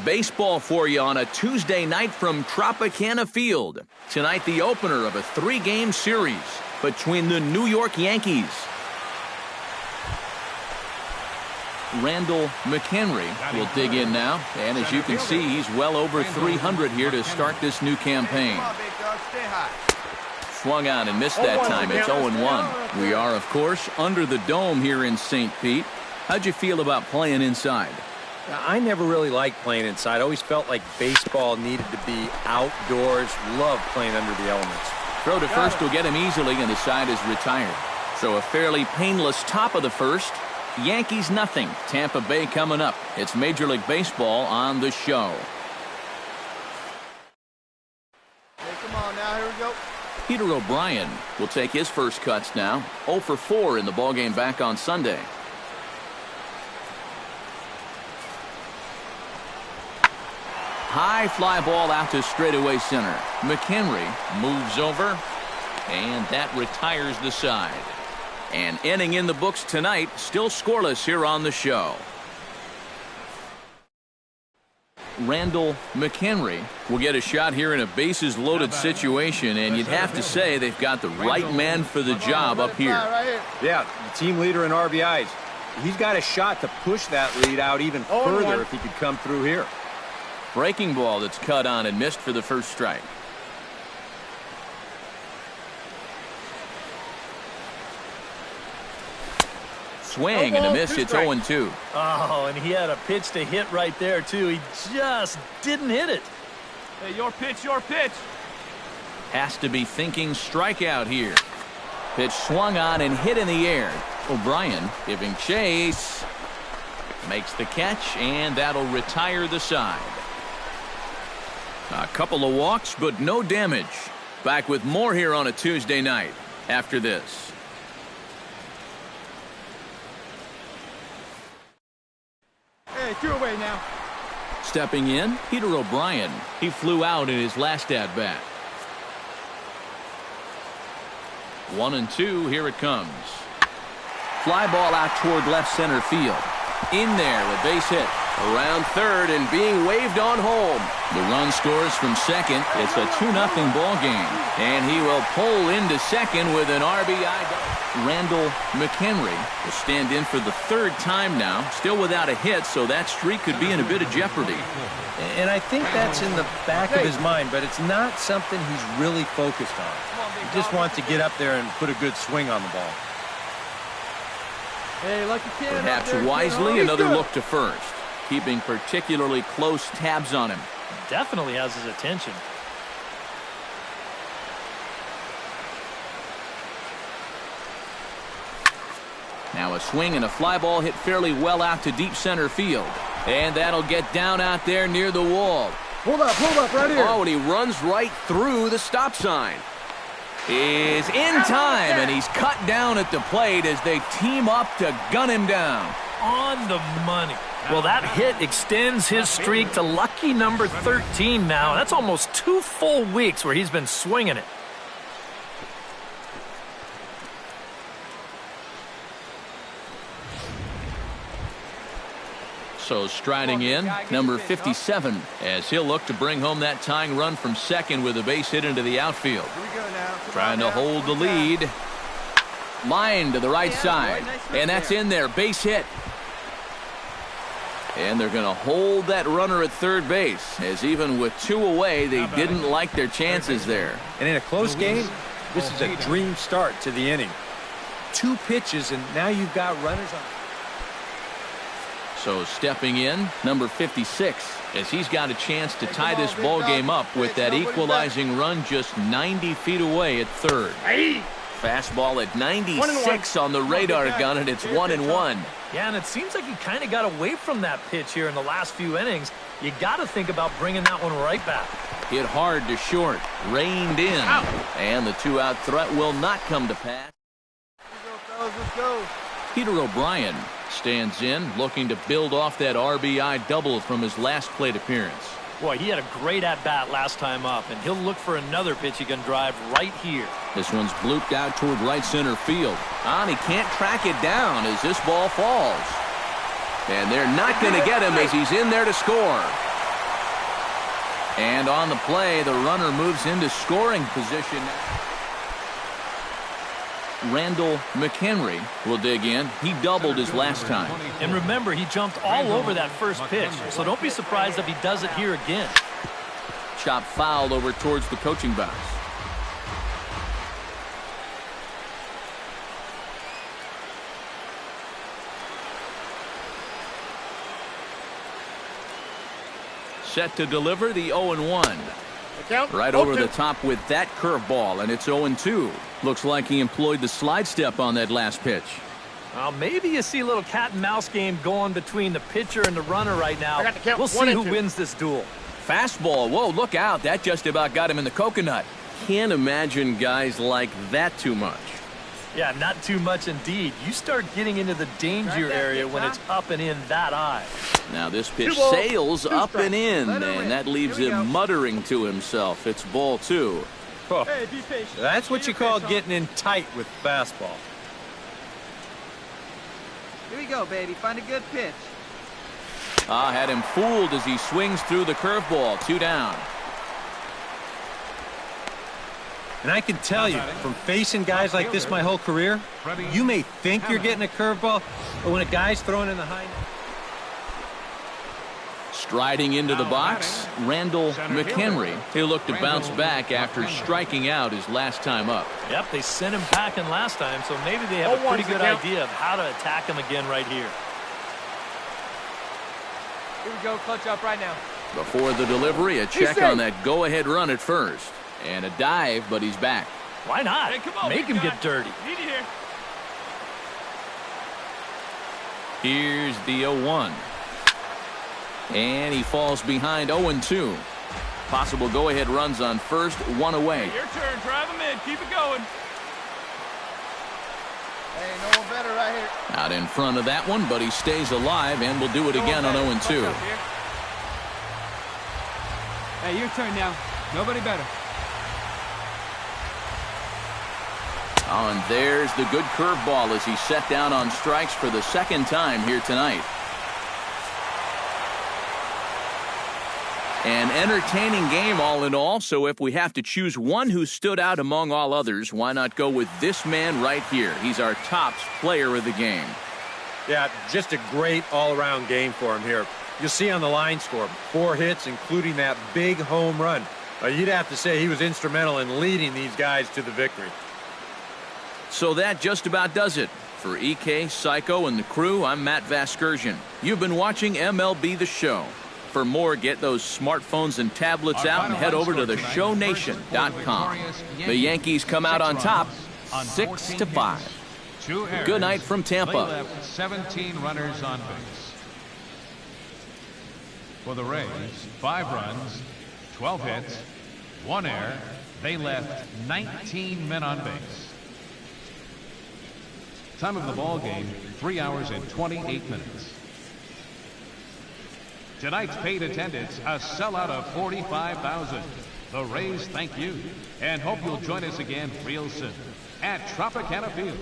Baseball for you on a Tuesday night from Tropicana Field. Tonight, the opener of a 3-game series between the New York Yankees. Randall McHenry will dig in now, and as you can see, he's well over 300 here to start this new campaign. Swung out and missed that time. It's 0-1. We are, of course, under the dome here in St. Pete. How'd you feel about playing inside? I never really liked playing inside. I always felt like baseball needed to be outdoors. Love playing under the elements. Throw to first will get him easily, and the side is retired. So a fairly painless top of the first. Yankees nothing. Tampa Bay coming up. It's Major League Baseball on the show. Hey, come on now. Here we go. Peter O'Brien will take his first cuts now. 0 for 4 in the ballgame back on Sunday. High fly ball out to straightaway center. McHenry moves over, and that retires the side. An inning in the books tonight, still scoreless here on the show. Randall McHenry will get a shot here in a bases-loaded situation, and you'd have to say they've got the right man for the job up here. Yeah, the team leader in RBIs. He's got a shot to push that lead out even further if he could come through here. Breaking ball that's cut on and missed for the first strike. Swing and a miss. It's 0-2. Oh, and he had a pitch to hit right there, too. He just didn't hit it. Hey, your pitch, your pitch. Has to be thinking strikeout here. Pitch swung on and hit in the air. O'Brien giving chase. Makes the catch, and that'll retire the side. A couple of walks, but no damage. Back with more here on a Tuesday night after this. Hey, two away now. Stepping in, Peter O'Brien. He flew out in his last at-bat. 1-2, here it comes. Fly ball out toward left center field. In there, the base hit. Around third and being waved on home. The run scores from second. It's a 2-0 ball game. And he will pull into second with an RBI. Randall McHenry will stand in for the third time now. Still without a hit, so that streak could be in a bit of jeopardy. And I think that's in the back of his mind, but it's not something he's really focused on. He just wants to get up there and put a good swing on the ball. Hey, like you can. Perhaps wisely, another look to first. Keeping particularly close tabs on him. Definitely has his attention. Now a swing and a fly ball hit fairly well out to deep center field. And that'll get down out there near the wall. Hold up, right here. Oh, and he runs right through the stop sign. Is in time, and he's cut down at the plate as they team up to gun him down. On the money. Well, that hit extends his streak to lucky number 13 now. That's almost 2 full weeks where he's been swinging it. So striding in, number 57, as he'll look to bring home that tying run from second with a base hit into the outfield. Trying to hold the lead. Line to the right side, and that's in there, base hit. And they're going to hold that runner at third base, as even with 2 away, they didn't like their chances there. And in a close game, this is a dream start to the inning. 2 pitches, and now you've got runners on. So stepping in, number 56, as he's got a chance to tie this ball game up with that equalizing run just 90 feet away at third. Fastball at 96 on the radar gun, and it's 1-1. Yeah, and it seems like he kind of got away from that pitch here in the last few innings. You got to think about bringing that one right back. Hit hard to short, reined in, and the 2-out threat will not come to pass. Let's go. Peter O'Brien stands in, looking to build off that RBI double from his last plate appearance. Boy, he had a great at-bat last time up, and he'll look for another pitch he can drive right here. This one's blooped out toward right center field. And he can't track it down as this ball falls. And they're not going to get him as he's in there to score. And on the play, the runner moves into scoring position. Randall McHenry will dig in. He doubled his last time. And remember, he jumped all over that first pitch, so don't be surprised if he does it here again. Chop foul over towards the coaching box. set to deliver the 0-1. Right over the top with that curveball, and it's 0-2. Looks like he employed the slide step on that last pitch. Well, maybe you see a little cat and mouse game going between the pitcher and the runner right now. We'll see who wins this duel. Fastball. Whoa, look out. That just about got him in the coconut. Can't imagine guys like that too much. Yeah, not too much indeed. You start getting into the danger area when it's up and in that high. Now this pitch sails up and in, and that leaves him muttering to himself. It's ball 2. Oh. Hey, be patient. That's what you call getting in tight with fastball. Here we go, baby. Find a good pitch. Had him fooled as he swings through the curveball. 2 down. And I can tell you, from facing guys like this my whole career, you may think you're getting a curveball, but when a guy's throwing in the high... Striding into the box, Randall McHenry. He'll look to bounce back after striking out his last time up. Yep, they sent him packing last time, so maybe they have a pretty good idea of how to attack him again right here. Here we go, clutch up right now. Before the delivery, a check on that go-ahead run at first. And a dive, but he's back. Why not? Hey, come on, make him get dirty. Need you here. Here's the 0-1. And he falls behind 0-2. Possible go-ahead runs on first, 1 away. Hey, your turn. Drive him in. Keep it going. Hey, no one better right here. Out in front of that one, but he stays alive and will do it again on 0-2. Hey, your turn now. Nobody better. Oh, and there's the good curveball as he set down on strikes for the second time here tonight. An entertaining game all in all, so if we have to choose one who stood out among all others, why not go with this man right here? He's our tops player of the game. Yeah, just a great all-around game for him here. You'll see on the line score, 4 hits, including that big home run. You'd have to say he was instrumental in leading these guys to the victory. So that just about does it. For EK, Psycho, and the crew, I'm Matt Vasgersian. You've been watching MLB The Show. For more, get those smartphones and tablets out and head over to theshownation.com. The Yankees come out on top, 6-5. Good night from Tampa. They left 17 runners on base. For the Rays, 5 runs, 12 hits, 1 error. They left 19 men on base. Time of the ball game, 3 hours and 28 minutes. Tonight's paid attendance, a sellout of 45,000. The Rays thank you and hope you'll join us again real soon at Tropicana Field.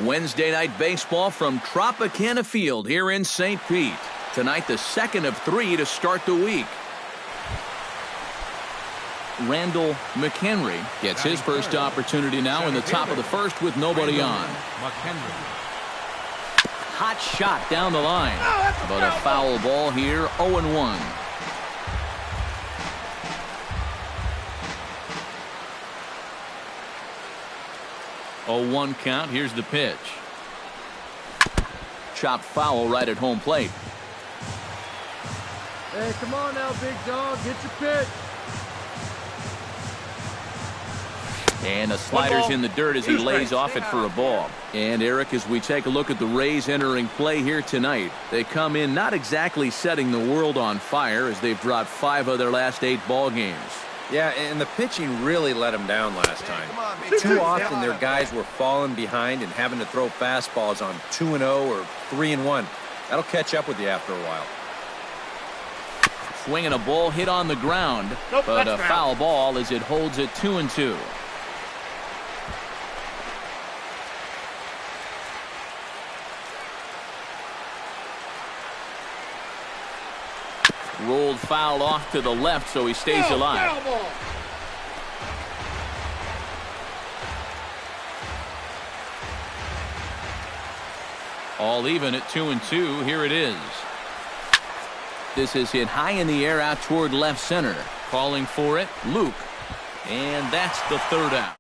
Wednesday night baseball from Tropicana Field here in St. Pete. Tonight, the second of 3 to start the week. Randall McHenry gets his first opportunity now in the top of the first with nobody on. Hot shot down the line. But a foul ball here, 0-1. 0-1 count. Here's the pitch. Chopped foul right at home plate. Hey, come on now, big dog. Get your pitch. And the slider's in the dirt as he lays off it for a ball. And, Eric, as we take a look at the Rays entering play here tonight, they come in not exactly setting the world on fire as they've dropped 5 of their last 8 ball games. Yeah, and the pitching really let them down last time. Too often their guys were falling behind and having to throw fastballs on 2-0 or 3-1. That'll catch up with you after a while. Swinging a ball hit on the ground, but a foul ball as it holds it 2-2. Rolled foul off to the left, so he stays alive. All even at 2-2. Here it is. This is hit high in the air out toward left center. Calling for it, Luke. And that's the third out.